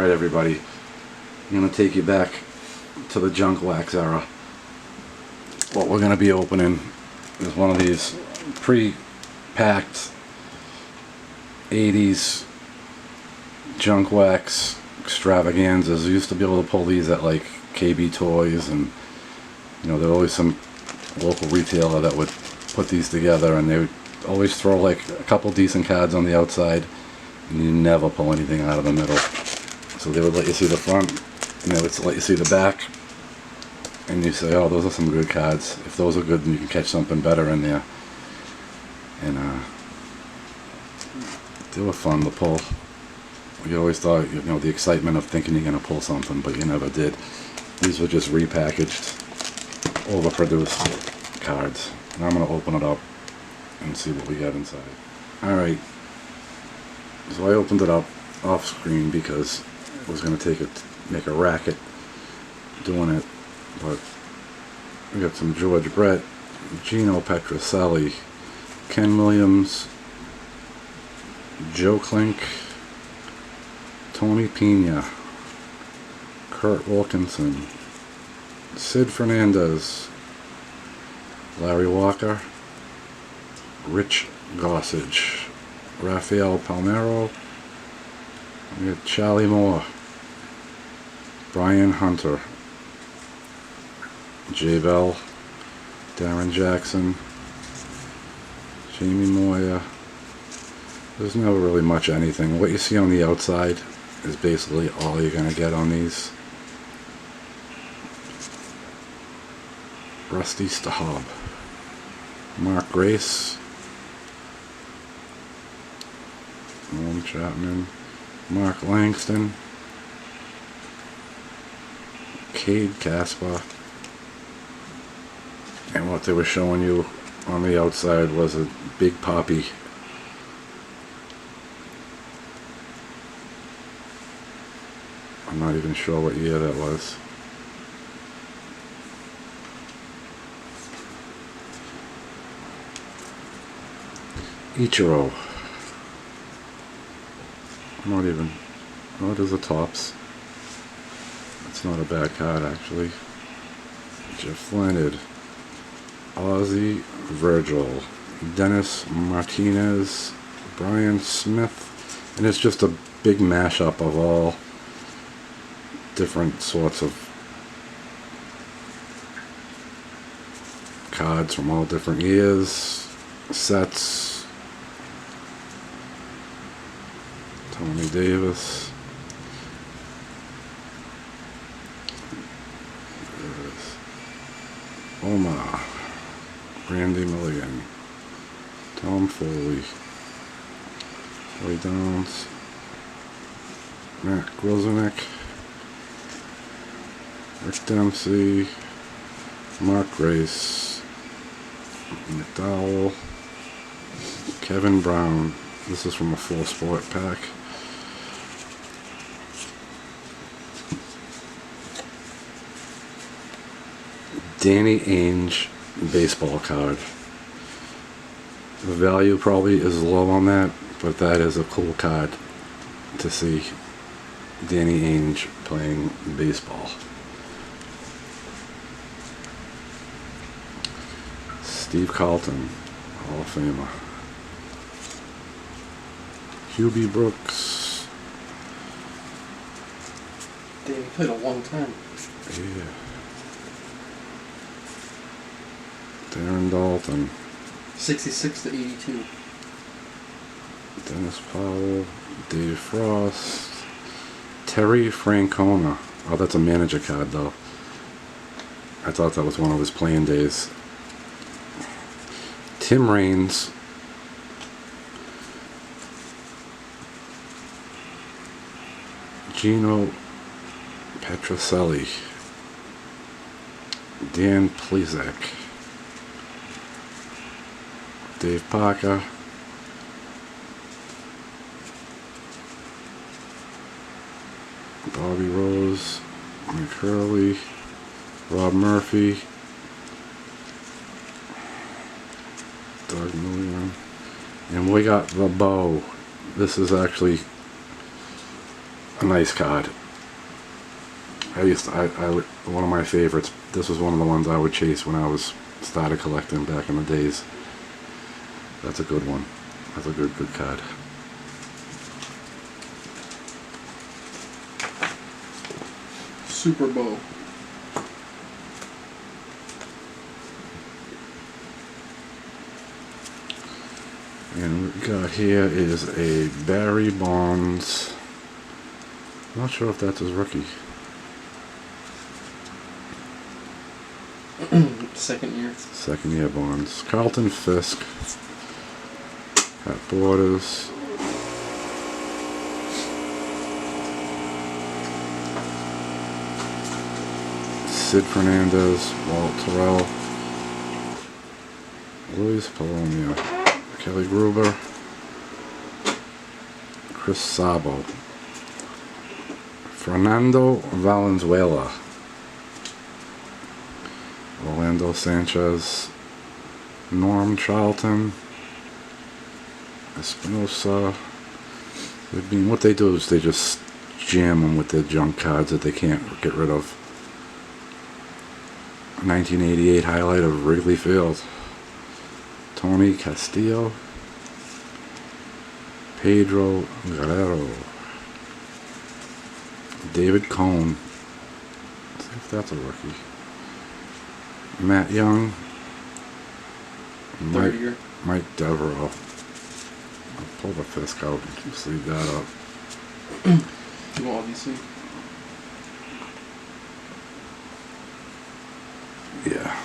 Alright everybody, I'm going to take you back to the junk wax era. What we're going to be opening is one of these pre-packed 80s junk wax extravaganzas. We used to be able to pull these at like KB Toys, and you know, there was always some local retailer that would put these together, and they would always throw like a couple decent cards on the outside, and you never pull anything out of the middle. So they would let you see the front, and they would let you see the back, and you say, oh, those are some good cards. If those are good, then you can catch something better in there. And they were fun to pull. You always thought, you know, the excitement of thinking you're going to pull something, but you never did. These were just repackaged, overproduced cards. And I'm going to open it up and see what we got inside. Alright, so I opened it up off screen because I was going to make a racket doing it, but we got some George Brett, Gino Petrocelli, Ken Williams, Joe Klink, Tony Pena, Kurt Wilkinson, Sid Fernandez, Larry Walker, Rich Gossage, Rafael Palmeiro, we got Charlie Moore, Brian Hunter, Jay Bell, Darren Jackson, Jamie Moyer. There's never really much anything. What you see on the outside is basically all you're going to get on these. Rusty Staub, Mark Grace, Norm Chapman, Mark Langston, Cade Casper, and what they were showing you on the outside was a Big Poppy. I'm not even sure what year that was. Ichiro. Not even. Oh, there's the tops. That's not a bad card, actually. Jeff Leonard, Ozzie Virgil, Dennis Martinez, Brian Smith, and it's just a big mashup of all different sorts of cards from all different years, sets. Tony Davis, Omar, Randy Milligan, Tom Foley, Ray Downs, Matt Grzelcyk, Rick Dempsey, Mark Grace, McDowell, Kevin Brown. This is from a full sport pack. Danny Ainge baseball card. The value probably is low on that, but that is a cool card to see Danny Ainge playing baseball. Steve Carlton, Hall of Famer. Hubie Brooks. Danny played a long time. Yeah. Darren Dalton. 66 to 82. Dennis Powell. Dave Frost. Terry Francona. Oh, that's a manager card though. I thought that was one of his playing days. Tim Raines. Gino Petrocelli. Dan Plesac. Dave Parker, Bobby Rose, Mike Hurley, Rob Murphy, Doug Milligan, And we got the bow. This is actually a nice card. one of my favorites. This was one of the ones I would chase when I was started collecting back in the days. That's a good one. That's a good card. Super Bowl. And what we got here is a Barry Bonds. I'm not sure if that's his rookie. Second year. Second year Bonds. Carlton Fisk. At Borders. Sid Fernandez. Walt Terrell. Luis Polonia. Kelly Gruber. Chris Sabo. Fernando Valenzuela. Orlando Sanchez. Norm Charlton. Espinosa. What they do is they just jam them with their junk cards that they can't get rid of. 1988 highlight of Wrigley Field. Tony Castillo. Pedro Guerrero. David Cohn. Let's see if that's a rookie. Matt Young. Third year. Mike Devereaux. I'll pull the Fisk out and sleeve that up. Well, obviously. Yeah.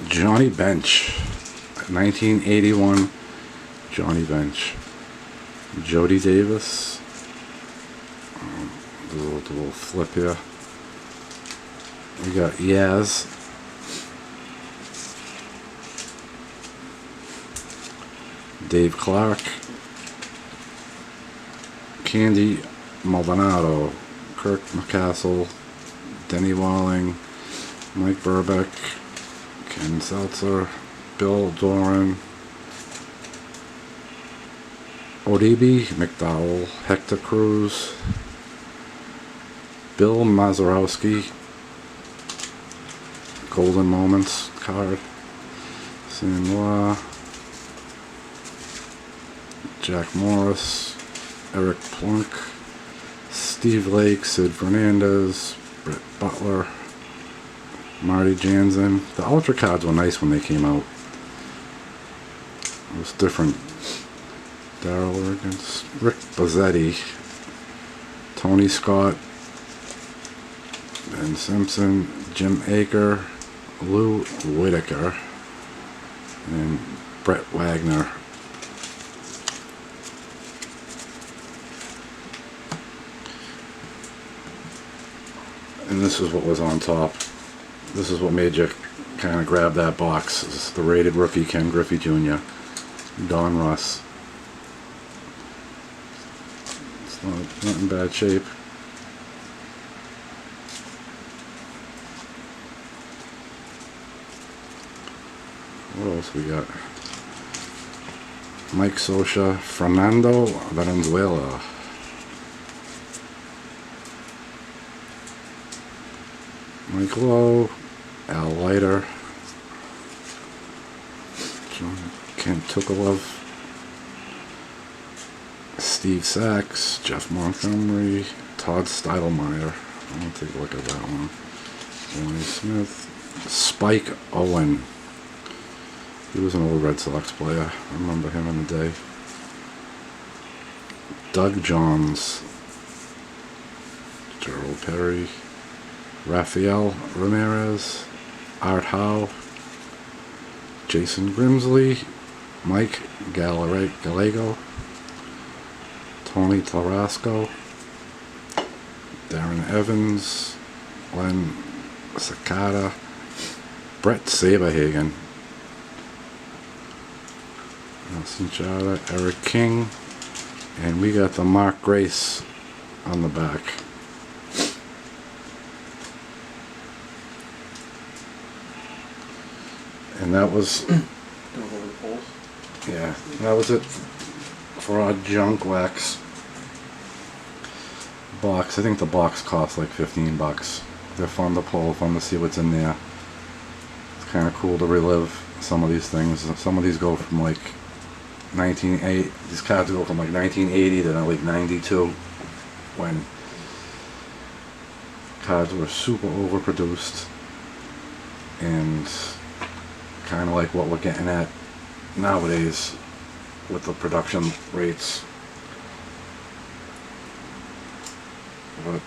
Johnny Bench. 1981 Johnny Bench. Jody Davis. Do a little flip here. We got Yaz. Dave Clark. Candy Maldonado. Kirk McCassell. Denny Walling. Mike Burbeck. Ken Seltzer. Bill Doran. Odibe McDowell. Hector Cruz. Bill Mazeroski. Golden Moments card. Samoa. Jack Morris. Eric Plunk. Steve Lake. Sid Fernandez. Brett Butler. Marty Jansen. The Ultra cards were nice when they came out. It was different. Darryl against Rick Bozzetti. Tony Scott. Ben Simpson. Jim Aker. Lou Whitaker. And Brett Wagner. And this is what was on top. This is what made you kind of grab that box. This is the rated rookie Ken Griffey Jr. Don Russ. It's not in bad shape. What else we got? Mike Scioscia, Fernando Valenzuela. Mike Lowe, Al Leiter, Kent Tukalov, Steve Sachs, Jeff Montgomery, Todd Steidelmeyer. I'm going to take a look at that one. Johnny Smith, Spike Owen. He was an old Red Sox player. I remember him in the day. Doug Johns, Gerald Perry, Rafael Ramirez, Art Howe, Jason Grimsley, Mike Gallego, Tony Tarasco, Darren Evans, Len Sakata, Brett Saberhagen, Nelson Chada, Eric King, and we got the Mark Grace on the back. And that was, yeah, that was it for our junk wax. box. I think the box costs like 15 bucks. They're fun to pull, fun to see what's in there. It's kind of cool to relive some of these things. Some of these go from like 1980. These cards go from like 1980 to like 92, when cards were super overproduced and kind of like what we're getting at nowadays with the production rates. But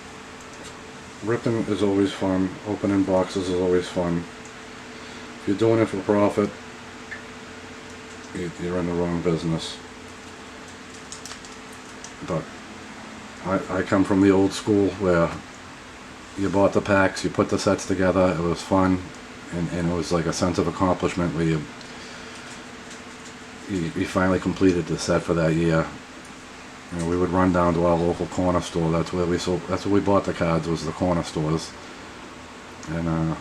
ripping is always fun. Opening boxes is always fun. If you're doing it for profit, you're in the wrong business. But I come from the old school where you bought the packs, you put the sets together, it was fun, and it was like a sense of accomplishment where you finally completed the set for that year. You know, we would run down to our local corner store. That's where we sold. That's where we bought the cards. Was the corner stores, and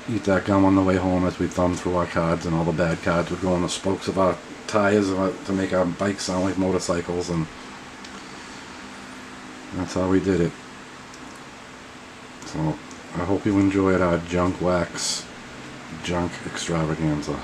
eat that gum on the way home as we thumbed through our cards, and all the bad cards would go on the spokes of our tires to make our bikes sound like motorcycles, and that's how we did it. So I hope you enjoyed our junk wax junk extravaganza.